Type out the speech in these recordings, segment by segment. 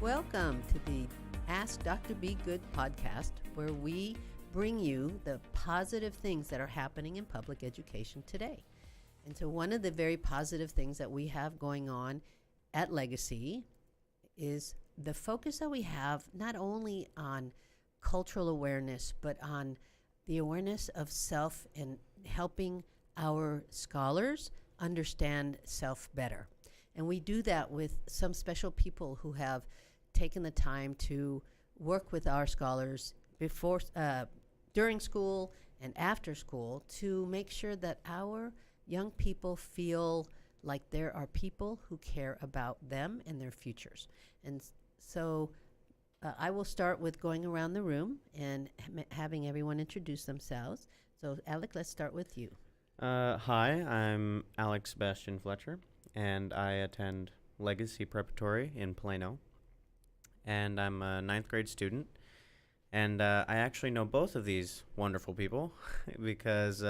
Welcome to the Ask Dr. Be Good podcast, where we bring you the positive things that are happening in public education today. And so one of the very positive things that we have going on at Legacy is the focus that we have not only on cultural awareness, but on the awareness of self and helping our scholars understand self better. And we do that with some special people who have taken the time to work with our scholars before, during school and after school to make sure that our young people feel like there are people who care about them and their futures. And so I will start with going around the room and having everyone introduce themselves. So Alec, let's start with you. Hi, I'm Alex Sebastian Fletcher, and I attend Legacy Preparatory in Plano. And I'm a ninth grade student. And I actually know both of these wonderful people because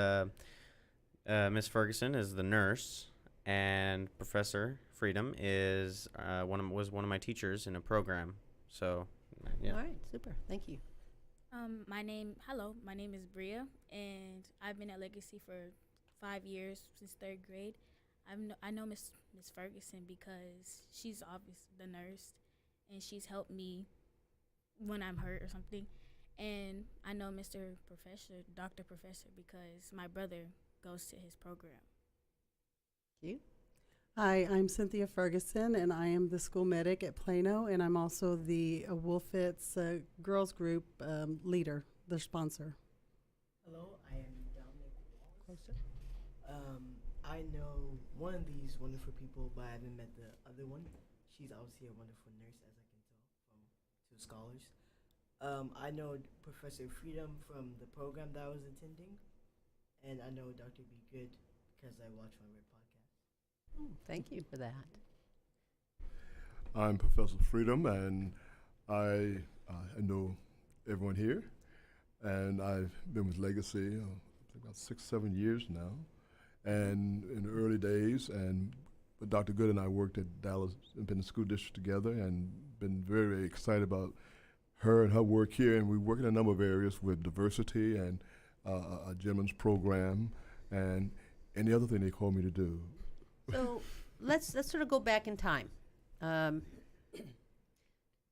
Miss Ferguson is the nurse, and Professor Freedom is was one of my teachers in a program. So, yeah. All right, super. Thank you. My name is Bria, and I've been at Legacy for 5 years, since third grade. I know Miss Ferguson because she's obviously the nurse, and she's helped me when I'm hurt or something. And I know Dr. Professor, because my brother goes to his program. You? Hi, I'm Cynthia Ferguson, and I am the school medic at Plano, and I'm also the Wolfitz Girls Group leader, their sponsor. Hello, I am Dominic Closer. I know one of these wonderful people, but I haven't met the other one. She's obviously a wonderful nurse, as I can tell from two scholars. I know Professor Freedom from the program that I was attending, and I know Dr. Be Good because I watch my red podcast. Oh, thank you for that. I'm Professor Freedom, and I know everyone here, and I've been with Legacy about 6-7 years now. And in the early days, but Dr. Good and I worked at Dallas Independent School District together, and been very, very excited about her and her work here. And we work in a number of areas with diversity and a gentleman's program and any other thing they call me to do. So let's sort of go back in time.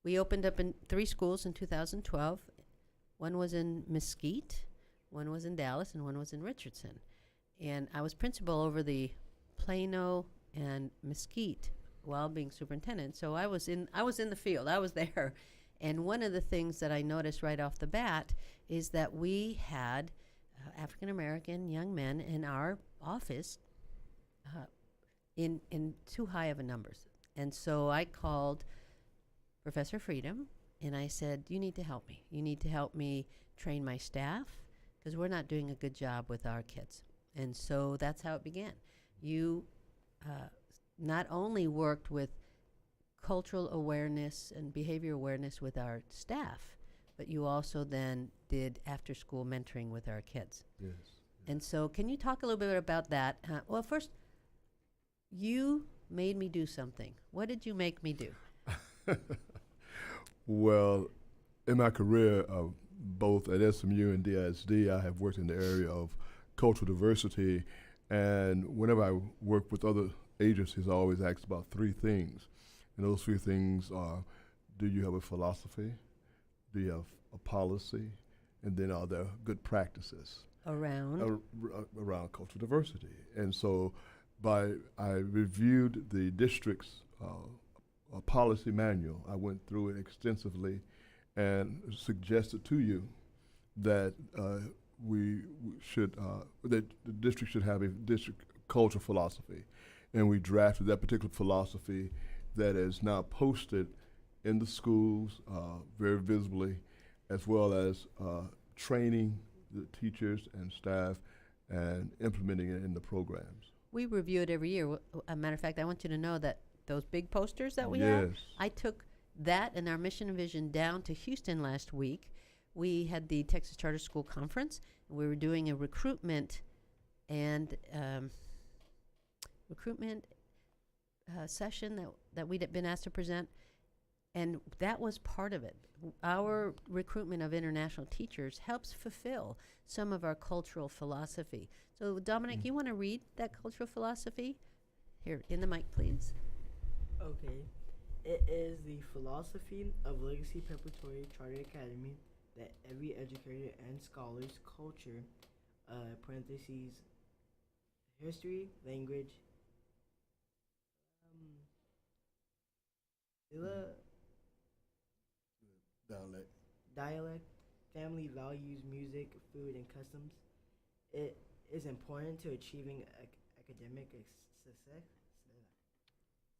We opened up in 3 schools in 2012. One was in Mesquite, one was in Dallas, and one was in Richardson. And I was principal over the Plano and Mesquite while being superintendent. So I was in the field. I was there. And one of the things that I noticed right off the bat is that we had African American young men in our office in too high of a numbers. And so I called Professor Freedom and I said, you need to help me. You need to help me train my staff because we're not doing a good job with our kids. And so that's how it began. You not only worked with cultural awareness and behavior awareness with our staff, but you also then did after-school mentoring with our kids. Yes. And so can you talk a little bit about that? Well, first, you made me do something. What did you make me do? Well, in my career, both at SMU and DISD, I have worked in the area of cultural diversity, and whenever I work with other agencies, I always ask about 3 things. And those 3 things are, do you have a philosophy? Do you have a policy? And then are there good practices? Around Cultural diversity. And so I reviewed the district's policy manual. I went through it extensively and suggested to you that that the district should have a district culture philosophy. And we drafted that particular philosophy that is now posted in the schools very visibly, as well as training the teachers and staff and implementing it in the programs. We review it every year. A matter of fact, I want you to know that those big posters that we have, I took that and our mission and vision down to Houston last week. We had the Texas Charter School Conference, and we were doing a recruitment session that we'd been asked to present. And that was part of it. Our recruitment of international teachers helps fulfill some of our cultural philosophy. So, Dominic, you want to read that cultural philosophy? Here, in the mic, please. Okay. It is the philosophy of Legacy Preparatory Charter Academy that every educator and scholar's culture, parentheses, history, language, um, dialect, family values, music, food, and customs. It is important to achieving academic success.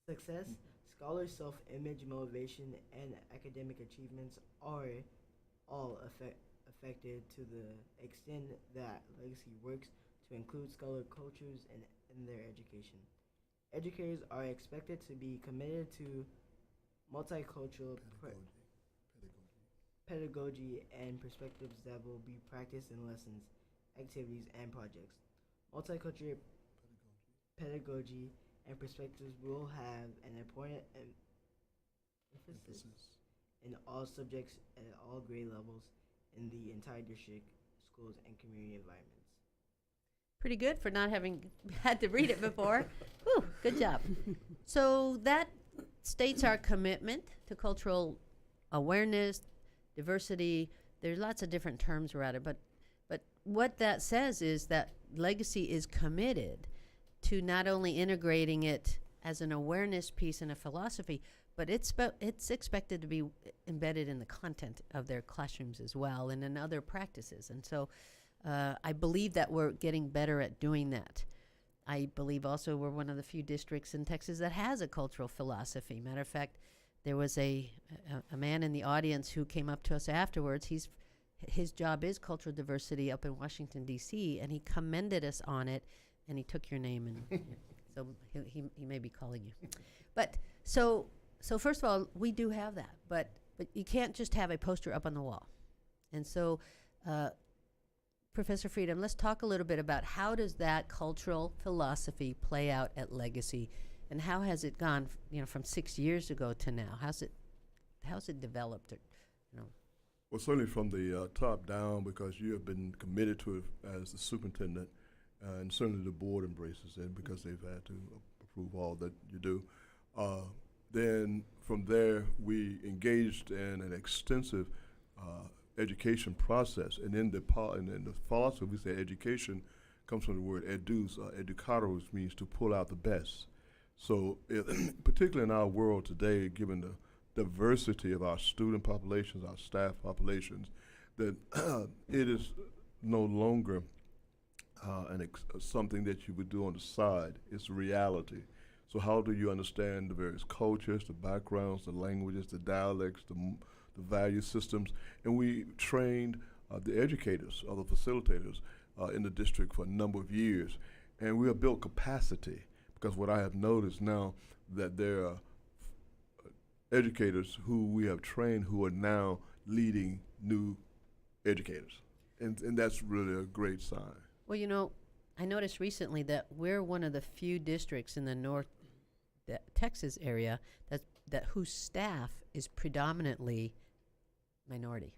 Success, scholars' self-image, motivation, and academic achievements are all affected to the extent that legacy works to include scholar cultures in their education. Educators are expected to be committed to multicultural pedagogy and perspectives that will be practiced in lessons, activities, and projects. Multicultural pedagogy and perspectives will have an important emphasis in all subjects at all grade levels in the entire district, schools, and community environments. Pretty good for not having had to read it before. Whew, good job. So that states our commitment to cultural awareness, diversity. There's lots of different terms around it, but what that says is that Legacy is committed to not only integrating it as an awareness piece and a philosophy, but it's expected to be embedded in the content of their classrooms as well and in other practices. And so I believe that we're getting better at doing that. I believe also we're one of the few districts in Texas that has a cultural philosophy. Matter of fact, there was a man in the audience who came up to us afterwards. His job is cultural diversity up in Washington, D.C., and he commended us on it, and he took your name, and so he may be calling you. But so first of all, we do have that, but you can't just have a poster up on the wall. And so, Professor Freedom, let's talk a little bit about how does that cultural philosophy play out at Legacy, and how has it gone, from 6 years ago to now? How's it developed? Well, certainly from the top down, because you have been committed to it as the superintendent, and certainly the board embraces it because they've had to approve all that you do. Then from there, we engaged in an extensive education process, and in the philosophy, we say education comes from the word edus, educare, which means to pull out the best. So, particularly in our world today, given the diversity of our student populations, our staff populations, that it is no longer something that you would do on the side. It's reality. So how do you understand the various cultures, the backgrounds, the languages, the dialects, the value systems? And we trained the educators, or the facilitators in the district for a number of years. And we have built capacity, because what I have noticed now that there are educators who we have trained who are now leading new educators. And that's really a great sign. Well, I noticed recently that we're one of the few districts in the North Texas area that whose staff is predominantly minority.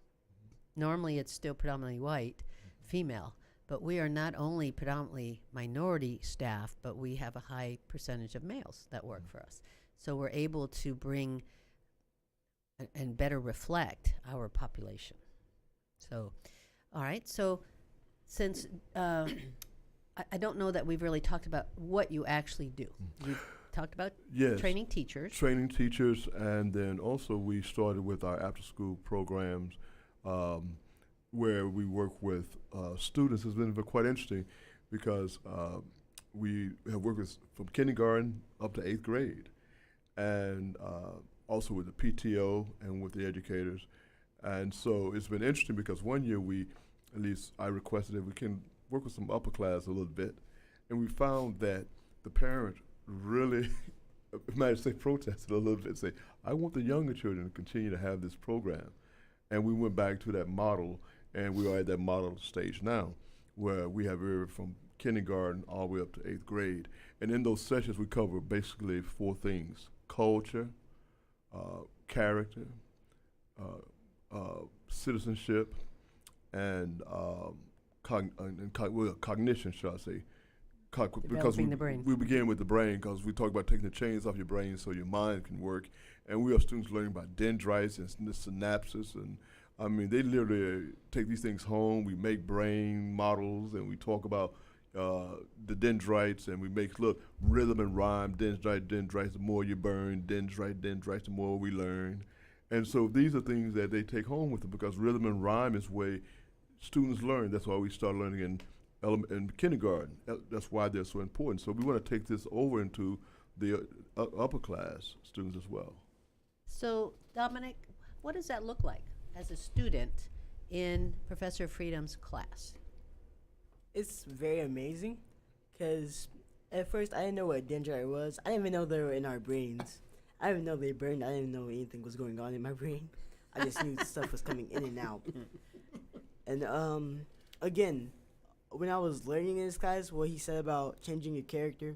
Normally it's still predominantly white, female, but we are not only predominantly minority staff, but we have a high percentage of males that work for us. So we're able to bring and better reflect our population. So, all right, so since I don't know that we've really talked about what you actually do. We've talked about training teachers. Training teachers, and then also we started with our after-school programs where we work with students. It's been quite interesting because we have worked with from kindergarten up to 8th grade, and also with the PTO and with the educators. And so it's been interesting because one year at least I requested that we can work with some upper class a little bit, and we found that the parent really, might say, protested a little bit, say, I want the younger children to continue to have this program. And we went back to that model, and we are at that model stage now, where we have from kindergarten all the way up to 8th grade. And in those sessions, we cover basically 4 things: culture, character, citizenship, and cognition, shall I say. Because Developing the brain. we begin with the brain, because we talk about taking the chains off your brain so your mind can work. And we are students learning about dendrites and the synapses. And I mean, they literally take these things home. We make brain models, and we talk about the dendrites, and we make, rhythm and rhyme, dendrites, the more you burn, dendrites, the more we learn. And so these are things that they take home with them, because rhythm and rhyme is the way students learn. That's why we start learning in kindergarten. That's why they're so important. So we want to take this over into the upper class students as well. So, Dominic, what does that look like as a student in Professor Freedom's class? It's very amazing, because at first I didn't know what a dendrite was. I didn't even know they were in our brains. I didn't even know they burned. I didn't know anything was going on in my brain. I just knew stuff was coming in and out. And again, when I was learning in this class, what he said about changing your character,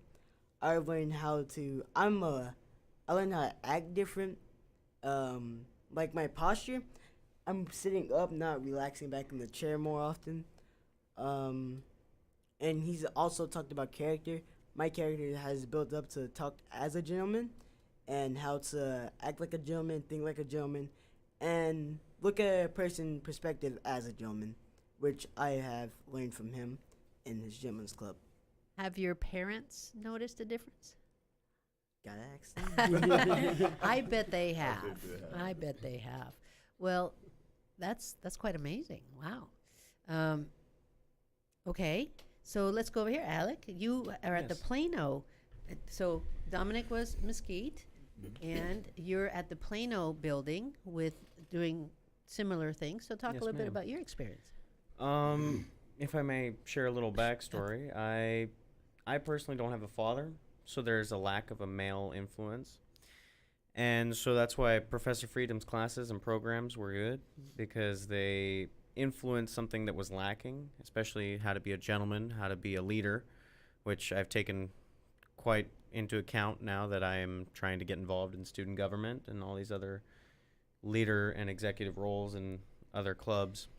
I learned how to. I learned how to act different. Like my posture, I'm sitting up, not relaxing back in the chair more often. And he's also talked about character. My character has built up to talk as a gentleman, and how to act like a gentleman, think like a gentleman, and look at a person's perspective as a gentleman, which I have learned from him in his gentleman's club. Have your parents noticed a difference? Gotta ask them. I bet they have. I bet they have. Well, that's quite amazing. Wow. Okay, so let's go over here. Alec, you are at the Yes. Plano. So Dominic was Mesquite, and you're at the Plano building with doing similar things. So talk Yes, a little bit ma'am. about your experience. If I may share a little backstory, I personally don't have a father, so there's a lack of a male influence. And so that's why Professor Freedom's classes and programs were good, because they influenced something that was lacking, especially how to be a gentleman, how to be a leader, which I've taken quite into account now that I am trying to get involved in student government and all these other leader and executive roles in other clubs.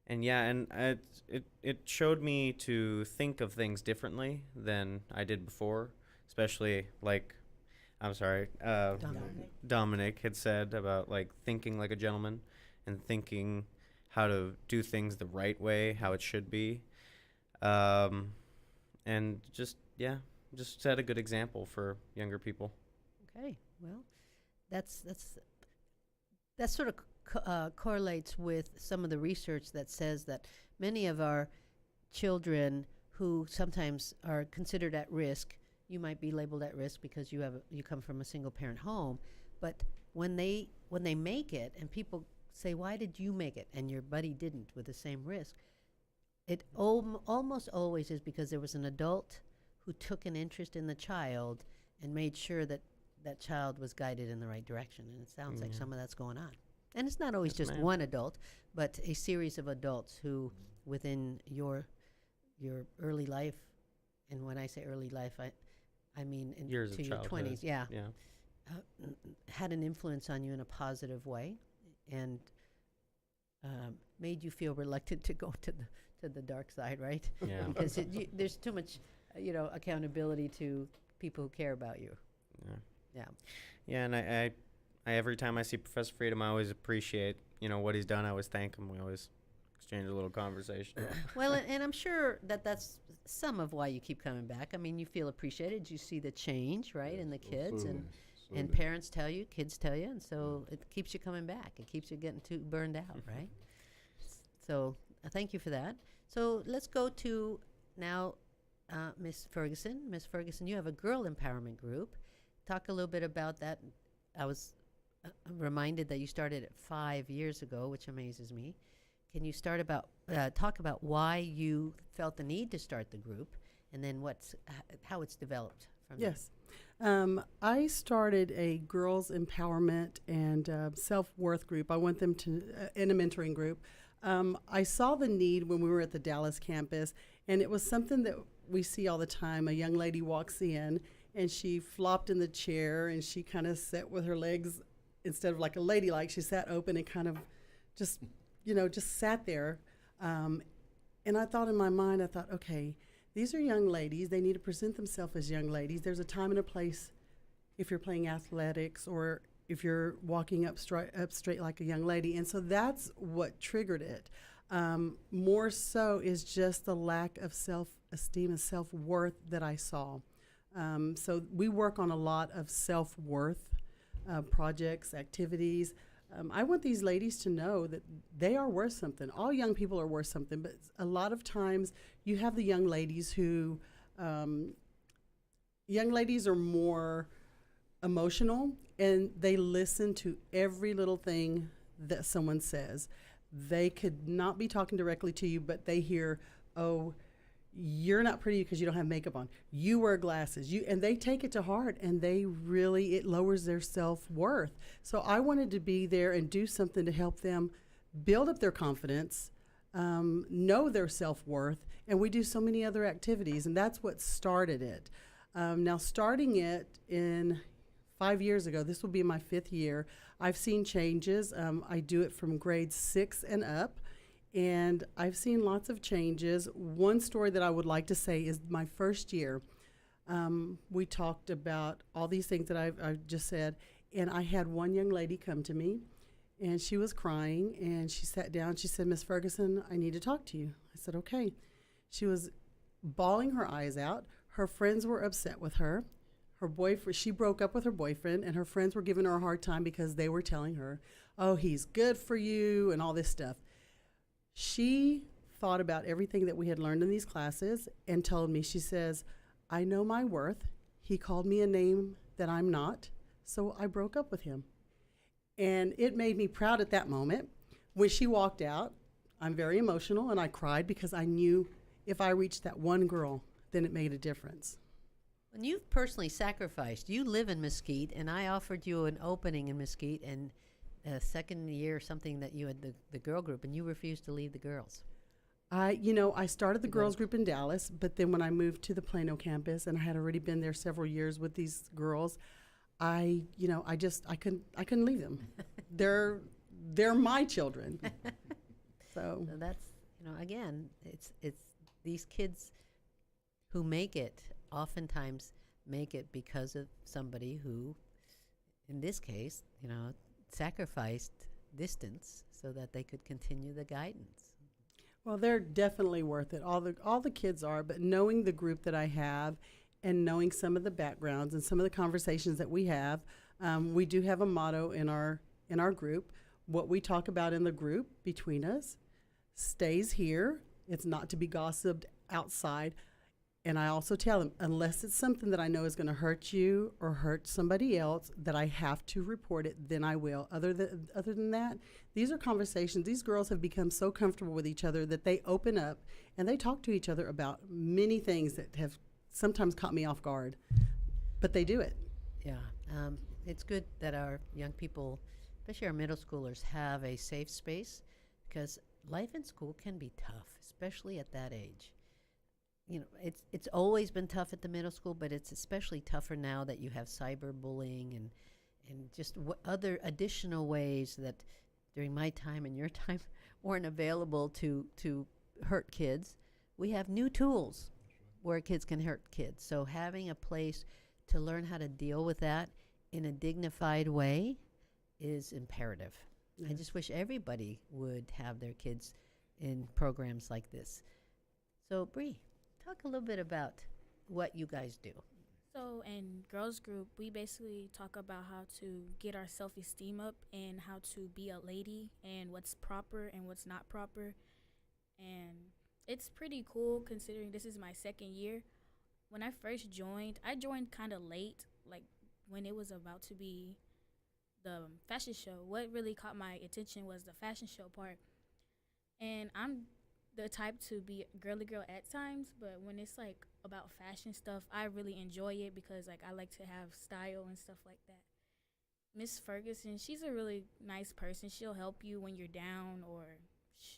It showed me to think of things differently than I did before, especially Dominic had said about like thinking like a gentleman and thinking how to do things the right way, how it should be. And just set a good example for younger people. Okay, well, that's sort of correlates with some of the research that says that many of our children who sometimes are considered at risk, you might be labeled at risk because you come from a single parent home, but when they make it and people say, why did you make it and your buddy didn't with the same risk, it almost always is because there was an adult who took an interest in the child and made sure that that child was guided in the right direction. And it sounds like some of that's going on. And it's not always Yes, just ma'am. one adult, but a series of adults who, within your early life, and when I say early life, I mean Years into of your childhood. 20s, yeah, Yeah. had an influence on you in a positive way, and made you feel reluctant to go to the dark side, right? Yeah. Because there's too much, accountability to people who care about you. Yeah. Yeah. Yeah, and I every time I see Professor Freedom, I always appreciate, what he's done. I always thank him. We always exchange a little conversation. Well, and I'm sure that's some of why you keep coming back. I mean, you feel appreciated. You see the change, right, in the kids, and parents tell you, kids tell you, and so it keeps you coming back. It keeps you getting too burned out, right? So thank you for that. So let's go to now Miss Ferguson. Miss Ferguson, you have a girl empowerment group. Talk a little bit about that. I was reminded that you started it 5 years ago, which amazes me. Can you talk about why you felt the need to start the group, and then how it's developed from there? Yes. I started a girls empowerment and self-worth group. I want them to, in a mentoring group. I saw the need when we were at the Dallas campus, and it was something that we see all the time. A young lady walks in, and she flopped in the chair, and she kind of sat with her legs, instead of like a ladylike, she sat open and kind of just, just sat there. And I thought in my mind, okay, these are young ladies. They need to present themselves as young ladies. There's a time and a place if you're playing athletics or if you're walking up straight like a young lady. And so that's what triggered it. More so is just the lack of self-esteem and self-worth that I saw. So we work on a lot of self-worth projects, activities. I want these ladies to know that they are worth something. All young people are worth something, but a lot of times you have the young ladies who, young ladies are more emotional, and they listen to every little thing that someone says. They could not be talking directly to you, but they hear, oh, you're not pretty because you don't have makeup on. You wear glasses. And they take it to heart, and it lowers their self-worth. So I wanted to be there and do something to help them build up their confidence, know their self-worth, and we do so many other activities, and that's what started it. Now, starting it in 5 years ago, this will be my 5th year, I've seen changes. I do it from grade 6 and up. And I've seen lots of changes. One story that I would like to say is my first year. We talked about all these things that I've just said, and I had one young lady come to me, and she was crying, and she sat down. She said, Miss Ferguson, I need to talk to you. I said, okay. She was bawling her eyes out. Her friends were upset with her. She broke up with her boyfriend, and her friends were giving her a hard time because they were telling her, oh, he's good for you, and all this stuff. She thought about everything that we had learned in these classes and told me, she says, I know my worth. He called me a name that I'm not, so I broke up with him. And it made me proud at that moment. When she walked out, I'm very emotional, and I cried because I knew if I reached that one girl, then it made a difference. When you've personally sacrificed, you live in Mesquite, and I offered you an opening in Mesquite, and second year or something that you had the girl group, and you refused to leave the girls. I started the girls group in Dallas, but then when I moved to the Plano campus, and I had already been there several years with these girls, I couldn't leave them. They're my children. So that's, again, it's these kids who make it, oftentimes make it because of somebody who, in this case, sacrificed distance so that they could continue the guidance. Well, they're definitely worth it. All the kids are, but knowing the group that I have and knowing some of the backgrounds and some of the conversations that we have, we do have a motto in our group. What we talk about in the group between us stays here. It's not to be gossiped outside. And I also tell them, unless it's something that I know is going to hurt you or hurt somebody else, that I have to report it, then I will. Other than that, these are conversations. These girls have become so comfortable with each other that they open up and they talk to each other about many things that have sometimes caught me off guard. But they do it. Yeah. It's good that our young people, especially our middle schoolers, have a safe space, because life in school can be tough, especially at that age. It's always been tough at the middle school, but it's especially tougher now that you have cyberbullying and just other additional ways that during my time and your time weren't available to hurt kids. We have new tools where kids can hurt kids. So having a place to learn how to deal with that in a dignified way is imperative. Yes. I just wish everybody would have their kids in programs like this. So, Bree, talk a little bit about what you guys do. So in girls group, we basically talk about how to get our self-esteem up and how to be a lady and what's proper and what's not proper. And it's pretty cool considering this is my 2nd year. When I first joined, I joined kind of late, like when it was about to be the fashion show. What really caught my attention was the fashion show part. And I'm the type to be girly girl at times, but when it's like about fashion stuff, I really enjoy it because like I like to have style and stuff like that. Miss Ferguson, she's a really nice person. She'll help you when you're down, or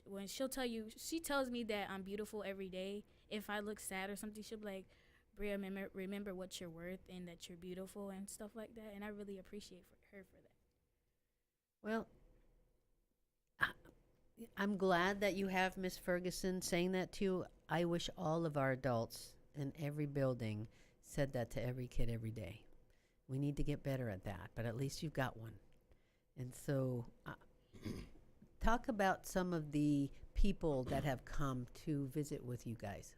when she tells me that I'm beautiful every day. If I look sad or something, she'll be like, Bria, remember what you're worth and that you're beautiful and stuff like that. And I really appreciate her for that. Well, I'm glad that you have Miss Ferguson saying that to you. I wish all of our adults in every building said that to every kid every day. We need to get better at that, but at least you've got one. And so, talk about some of the people that have come to visit with you guys.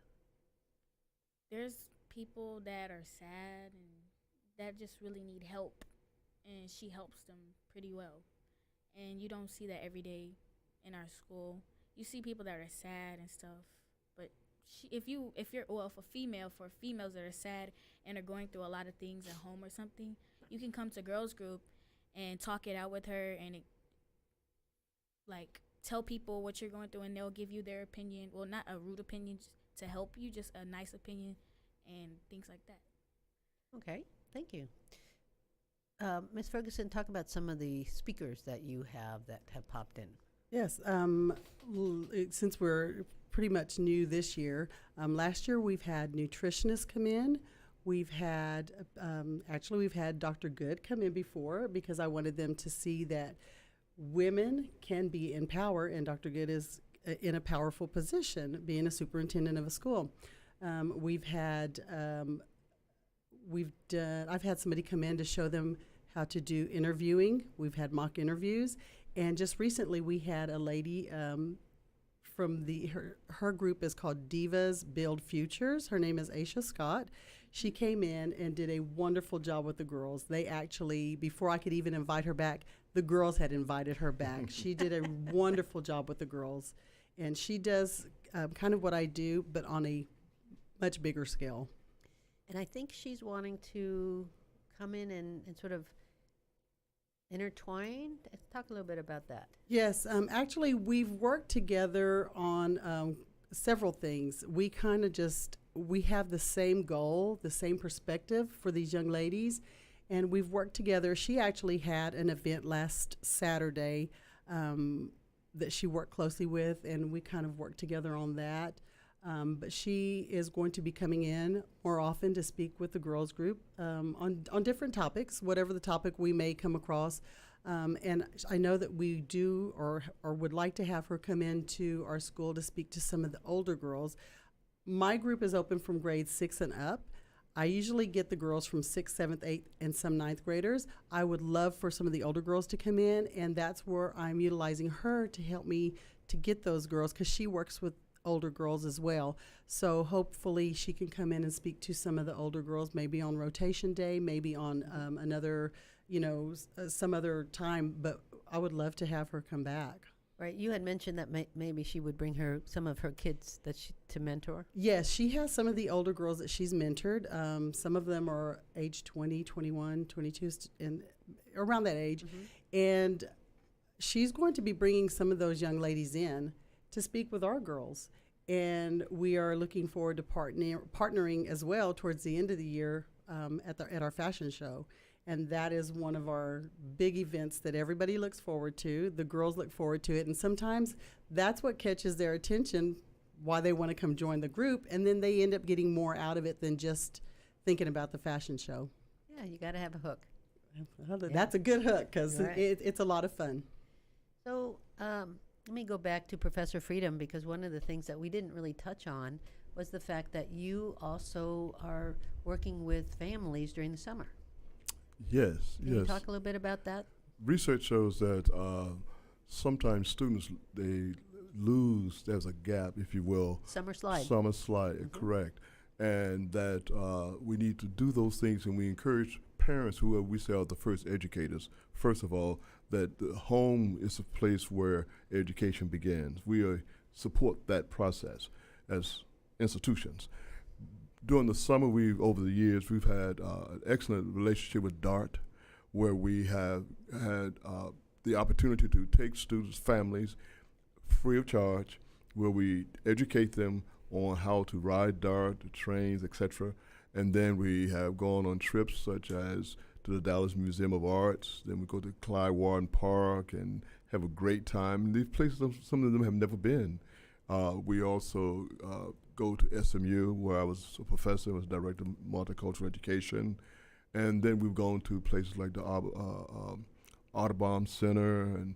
There's people that are sad and that just really need help, and she helps them pretty well. And you don't see that every day in our school. You see people that are sad and stuff, but for females that are sad and are going through a lot of things at home or something, you can come to girls group and talk it out with her and tell people what you're going through, and they'll give you their opinion. Well, not a rude opinion to help you, just a nice opinion and things like that. Okay, thank you. Ms. Ferguson, talk about some of the speakers that you have that have popped in. Yes, since we're pretty much new this year, last year we've had nutritionists come in. We've had, we've had Dr. Good come in before because I wanted them to see that women can be in power, and Dr. Good is in a powerful position, being a superintendent of a school. I've had somebody come in to show them how to do interviewing. We've had mock interviews, and just recently we had a lady from her group is called Divas Build Futures. Her name is Aisha Scott. She came in and did a wonderful job with the girls. They actually, before I could even invite her back, the girls had invited her back. She did a wonderful job with the girls, and she does kind of what I do, but on a much bigger scale. And I think she's wanting to come in and sort of intertwine. Talk a little bit about that. Yes, actually, we've worked together on several things. We kind of we have the same goal, the same perspective for these young ladies, and we've worked together. She actually had an event last Saturday that she worked closely with, and we kind of worked together on that. But she is going to be coming in more often to speak with the girls group on different topics, whatever the topic we may come across. And I know that we do or would like to have her come into our school to speak to some of the older girls. My group is open from grades 6 and up. I usually get the girls from 6th, 7th, 8th, and some 9th graders. I would love for some of the older girls to come in, and that's where I'm utilizing her to help me to get those girls, because she works with older girls as well. So hopefully she can come in and speak to some of the older girls, maybe on rotation day, maybe on another, some other time. But I would love to have her come back. Right. You had mentioned that maybe she would bring some of her kids to mentor. Yes, she has some of the older girls that she's mentored. Some of them are age 20, 21, 22, and around that age. Mm-hmm. And she's going to be bringing some of those young ladies in to speak with our girls. And we are looking forward to partnering as well towards the end of the year at our fashion show. And that is one of our big events that everybody looks forward to. The girls look forward to it. And sometimes that's what catches their attention, why they want to come join the group. And then they end up getting more out of it than just thinking about the fashion show. Yeah, you got to have a hook. That's a good hook, because right. It's a lot of fun. So let me go back to Professor Freedom, because one of the things that we didn't really touch on was the fact that you also are working with families during the summer. Yes. Can you talk a little bit about that? Research shows that sometimes students, they lose, there's a gap, if you will. Summer slide, mm-hmm. Correct. And that we need to do those things, and we encourage parents who we say are the first educators, first of all, that the home is a place where education begins. We support that process as institutions. During the summer, over the years, we've had an excellent relationship with DART, where we have had the opportunity to take students, families, free of charge, where we educate them on how to ride DART, the trains, etc. And then we have gone on trips such as to the Dallas Museum of Arts. Then we go to Clyde Warren Park and have a great time. And these places, some of them have never been. We also go to SMU, where I was a professor, was director of multicultural education, and then we've gone to places like the Audubon Center and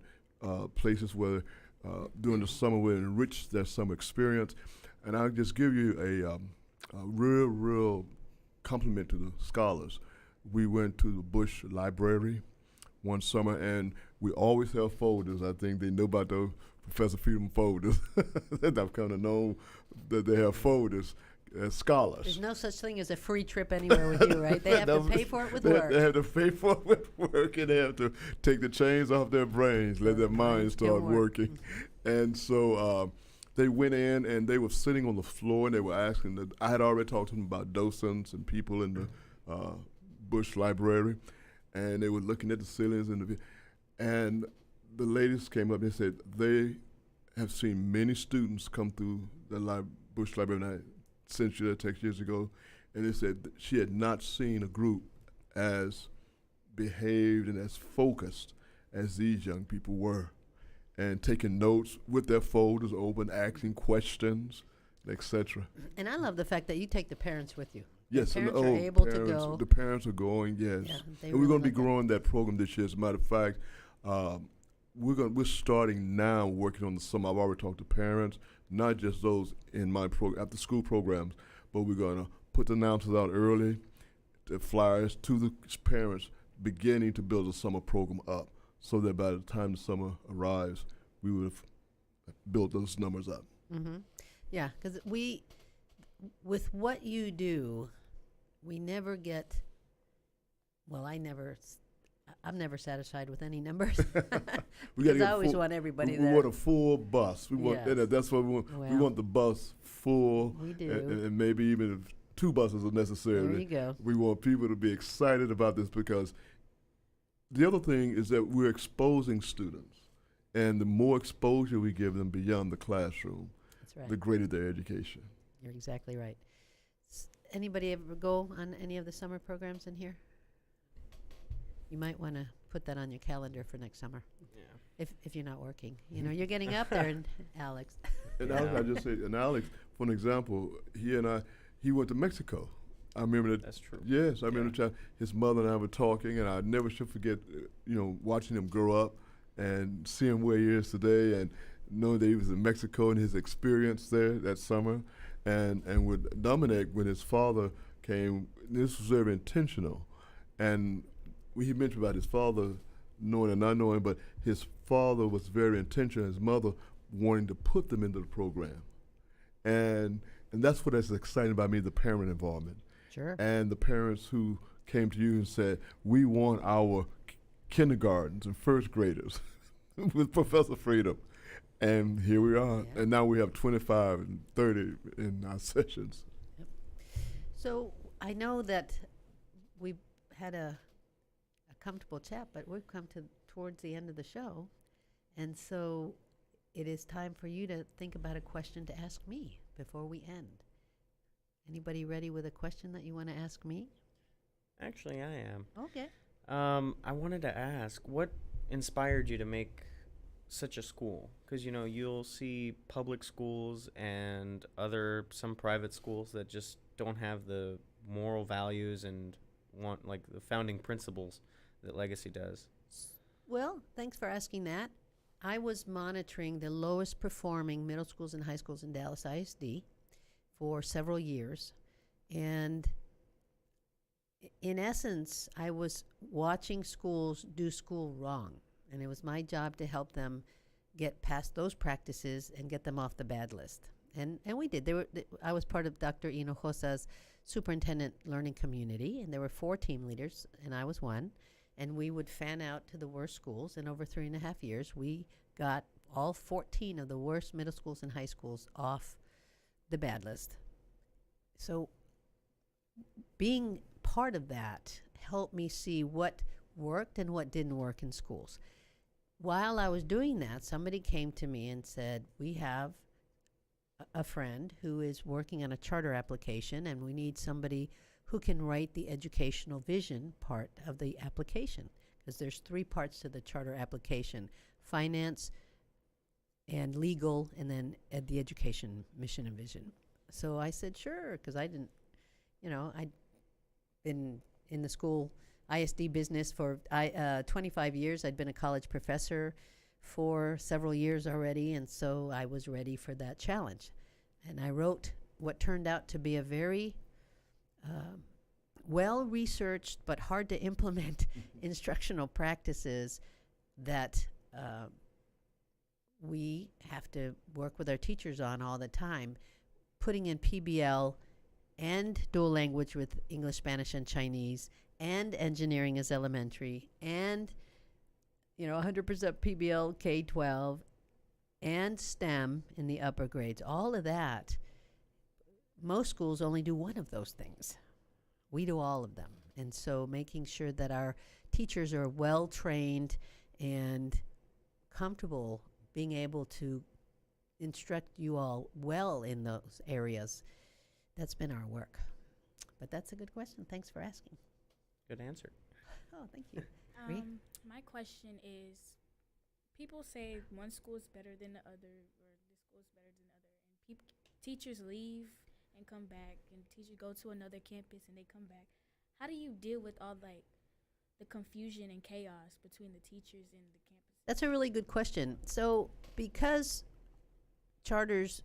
places where during the summer we enrich their summer experience. And I'll just give you a real compliment to the scholars. We went to the Bush Library one summer, and we always have folders. I think they know about those Professor Freedom folders. I've kind of known that they have folders as scholars. There's no such thing as a free trip anywhere with you, right? They have to pay for it with work. They have to pay for it with work, and they have to take the chains off their brains, let their minds start working. And so they went in, and they were sitting on the floor, and they were asking. I had already talked to them about docents and people in the Bush Library, and they were looking at the ceilings, and the ladies came up and said they have seen many students come through the Bush Library since you text years ago, and they said that she had not seen a group as behaved and as focused as these young people were, and taking notes with their folders open, asking questions, etc. And I love the fact that you take the parents with you. Yes, the and parents are able to parents, go. the parents are going, yes. Yeah, they and we're really going to be like that. growing that program this year. As a matter of fact, we're starting now working on the summer. I've already talked to parents, not just those in my after school programs, but we're going to put the announcements out early, the flyers to the parents, beginning to build a summer program up, so that by the time the summer arrives, we would have built those numbers up. Mm-hmm. Yeah, because with what you do, we never get. Well, I'm never satisfied with any numbers. Because I always want everybody there. We want a full bus. We want that's what we want. We Well, want the bus full. We do. And maybe even if 2 buses are necessary. There you go. We want people to be excited about this, because the other thing is that we're exposing students, and the more exposure we give them beyond the classroom, That's right. the greater their education. You're exactly right. Anybody ever go on any of the summer programs in here? You might want to put that on your calendar for next summer. Yeah. If you're not working. You know, you're getting up there, and Alex. And Yeah. I just say, and Alex, for an example, he went to Mexico. I remember that. That's true. Yes, I remember the time his mother and I were talking, and I never should forget, watching him grow up and seeing where he is today, and knowing that he was in Mexico and his experience there that summer, and with Dominic, when his father came, this was very intentional, and he mentioned about his father knowing and not knowing, but his father was very intentional, his mother wanting to put them into the program, and that's what is exciting about me, the parent involvement. Sure. And the parents who came to you and said, we want our kindergartens and first graders with Professor Freedom. And here we are. Yeah. And now we have 25 and 30 in our sessions. So I know that we had a comfortable chat, but we've come towards the end of the show. And so it is time for you to think about a question to ask me before we end. Anybody ready with a question that you want to ask me? Actually, I am. Okay. I wanted to ask, what inspired you to make such a school? Because, you'll see public schools and some private schools that just don't have the moral values and want, like, the founding principles that Legacy does. Well, thanks for asking that. I was monitoring the lowest performing middle schools and high schools in Dallas ISD for several years. And in essence, I was watching schools do school wrong. And it was my job to help them get past those practices and get them off the bad list. And we did. I was part of Dr. Hinojosa's superintendent learning community, and there were 4 team leaders, and I was one. And we would fan out to the worst schools. And over 3.5 years, we got all 14 of the worst middle schools and high schools off the bad list. So being part of that helped me see what worked and what didn't work in schools. While I was doing that, somebody came to me and said, we have a friend who is working on a charter application, and we need somebody who can write the educational vision part of the application, because there's 3 parts to the charter application: finance, and legal, and then the education mission and vision. So I said, sure, because I didn't, I'd been in the school ISD business for 25 years. I'd been a college professor for several years already, and so I was ready for that challenge. And I wrote what turned out to be a very well-researched but hard to implement instructional practices that we have to work with our teachers on all the time, putting in PBL and dual language with English, Spanish, and Chinese, and engineering as elementary, and 100% PBL K-12, and STEM in the upper grades. All of that, most schools only do one of those things. We do all of them. And so making sure that our teachers are well trained and comfortable being able to instruct you all well in those areas, that's been our work. But that's a good question. Thanks for asking. Good answer. Oh, thank you. Bree? My question is, people say one school is better than the other, or this school is better than the other, and teachers leave and come back, and teachers go to another campus and they come back. How do you deal with all the confusion and chaos between the teachers and the campus? That's a really good question. So because charters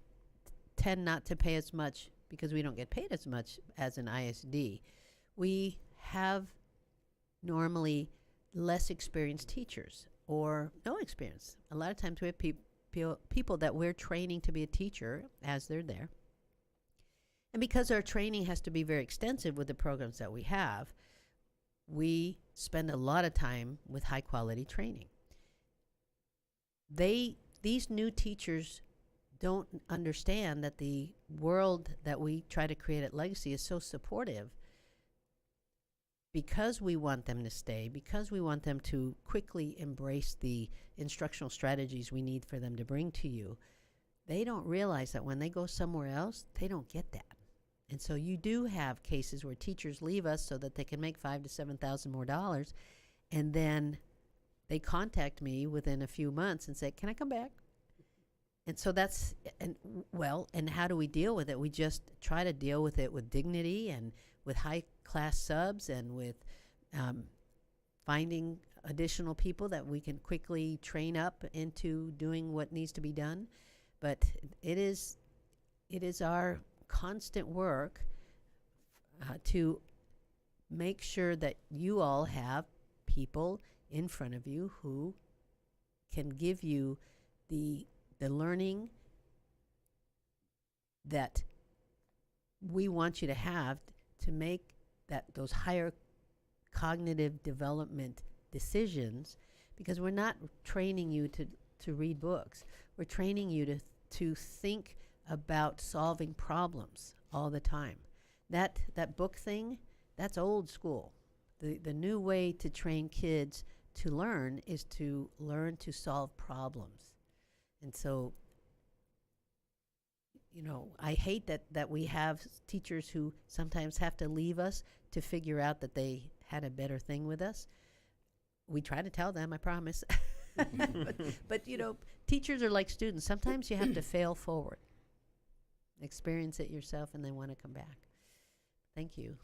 tend not to pay as much because we don't get paid as much as an ISD, we have normally less experienced teachers or no experience. A lot of times we have people that we're training to be a teacher as they're there. And because our training has to be very extensive with the programs that we have, we spend a lot of time with high quality training. These new teachers don't understand that the world that we try to create at Legacy is so supportive, because we want them to stay, because we want them to quickly embrace the instructional strategies we need for them to bring to you. They don't realize that when they go somewhere else, they don't get that. And so you do have cases where teachers leave us so that they can make $5,000 to $7,000 more dollars, and then they contact me within a few months and say, "Can I come back?" And so that's, and how do we deal with it? We just try to deal with it with dignity and with high-class subs, and with finding additional people that we can quickly train up into doing what needs to be done. But it is our constant work to make sure that you all have people in front of you who can give you the learning that we want you to have to make those higher cognitive development decisions, because we're not training you to read books. We're training you to think about solving problems all the time. That book thing, that's old school. The new way to train kids to learn is to learn to solve problems. And so, I hate that we have teachers who sometimes have to leave us to figure out that they had a better thing with us. We try to tell them, I promise. but teachers are like students. Sometimes you have to fail forward, experience it yourself, and then want to come back. Thank you.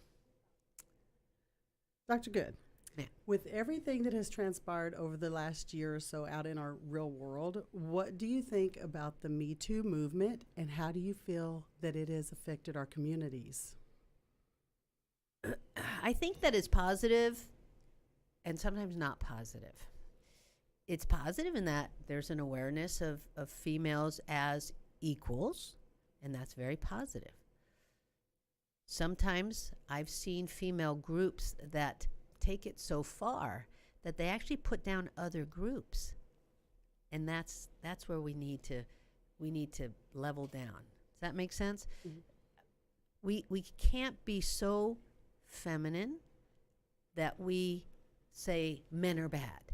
Dr. Good, Yeah. with everything that has transpired over the last year or so out in our real world, what do you think about the Me Too movement, and how do you feel that it has affected our communities? I think that it's positive and sometimes not positive. It's positive in that there's an awareness of females as equals, and that's very positive. Sometimes I've seen female groups that take it so far that they actually put down other groups, and that's where we need to level down. Does that make sense? Mm-hmm. We can't be so feminine that we say men are bad,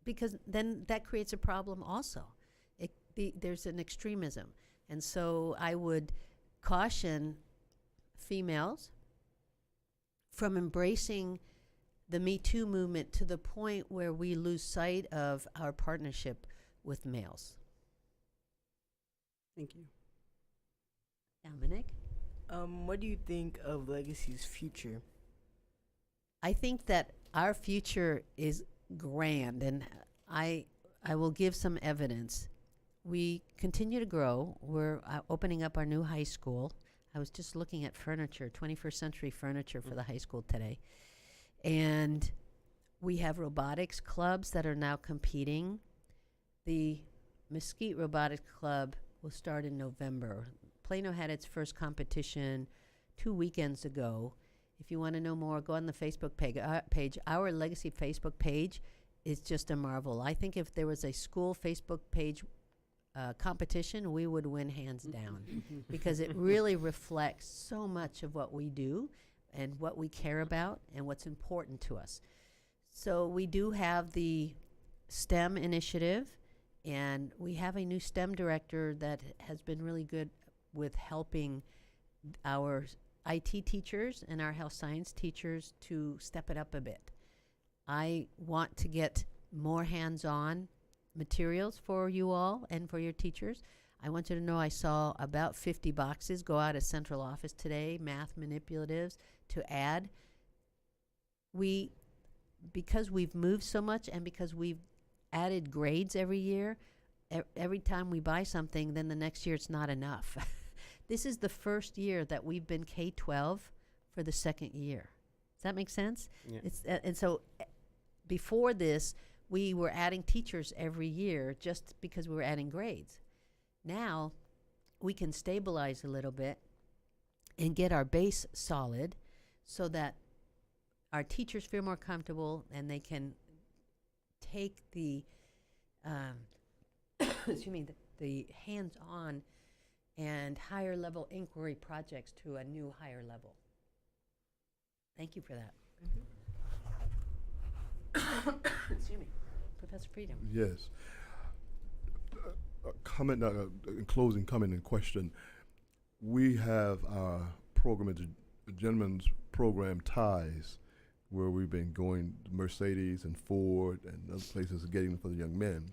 because then that creates a problem also. There's an extremism. And so I would caution females from embracing the Me Too movement to the point where we lose sight of our partnership with males. Thank you. Dominic? What do you think of Legacy's future? I think that our future is grand, and I will give some evidence. We continue to grow. We're opening up our new high school. I was just looking at furniture, 21st century furniture for the high school today. And we have robotics clubs that are now competing. The Mesquite Robotics Club will start in November. Plano had its first competition 2 weekends ago. If you want to know more, go on the Facebook page. Our Legacy Facebook page is just a marvel. I think if there was a school Facebook page competition, we would win hands down because it really reflects so much of what we do and what we care about and what's important to us. So we do have the STEM initiative, and we have a new STEM director that has been really good with helping our IT teachers and our health science teachers to step it up a bit. I want to get more hands-on materials for you all and for your teachers. I want you to know I saw about 50 boxes go out of central office today, math manipulatives to add. Because we've moved so much and because we've added grades every year, every time we buy something, then the next year it's not enough. This is the first year that we've been K-12 for the second year. Does that make sense? Yeah. And so before this, we were adding teachers every year just because we were adding grades. Now we can stabilize a little bit and get our base solid so that our teachers feel more comfortable and they can take the the hands-on and higher level inquiry projects to a new higher level. Thank you for that. Excuse me. Professor Freedom. Yes. Comment, in closing comment and question. We have our program, the gentleman's program Ties, where we've been going Mercedes and Ford and other places getting for the young men,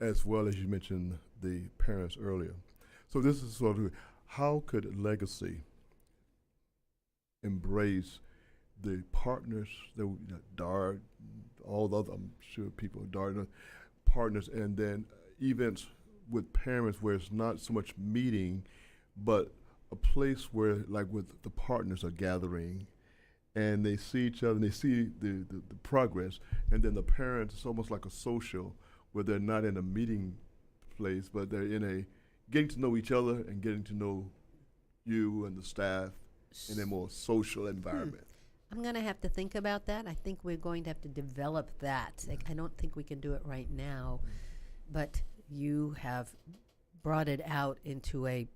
as well as you mentioned the parents earlier. So this is sort of, how could Legacy embrace the partners, DART, all the other, I'm sure people, DART, partners, and then events with parents where it's not so much meeting, but a place where, like, with the partners are gathering and they see each other and they see the progress, and then the parents, it's almost like a social where they're not in a meeting place, but they're in a getting to know each other and getting to know you and the staff in a more social environment. I'm going to have to think about that. I think we're going to have to develop that. I don't think we can do it right now, but you have brought it out into a,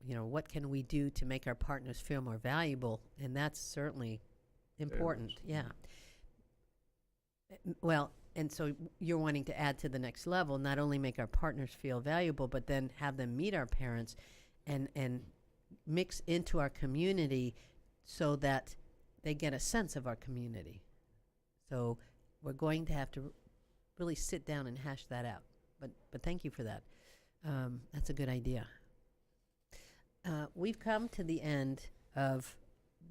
what can we do to make our partners feel more valuable? And that's certainly important. Yeah. Well, and so you're wanting to add to the next level, not only make our partners feel valuable, but then have them meet our parents and mix into our community so that they get a sense of our community. So we're going to have to really sit down and hash that out. But thank you for that. That's a good idea. We've come to the end of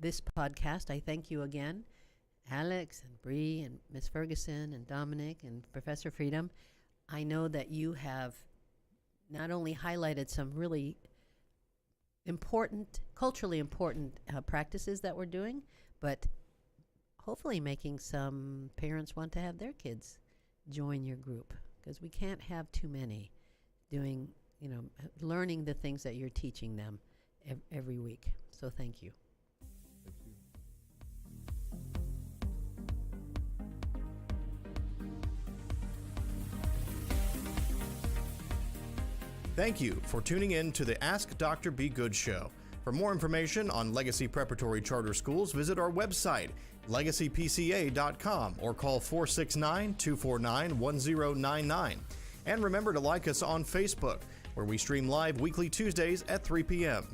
this podcast. I thank you again, Alex and Bree and Miss Ferguson and Dominic and Professor Freedom. I know that you have not only highlighted some really important, culturally important practices that we're doing, but hopefully making some parents want to have their kids join your group, because we can't have too many doing, learning the things that you're teaching them every week. So thank you. Thank you. Thank you for tuning in to the Ask Dr. Be Good show. For more information on Legacy Preparatory Charter Schools, visit our website, legacypca.com, or call 469-249-1099. And remember to like us on Facebook, where we stream live weekly Tuesdays at 3 p.m.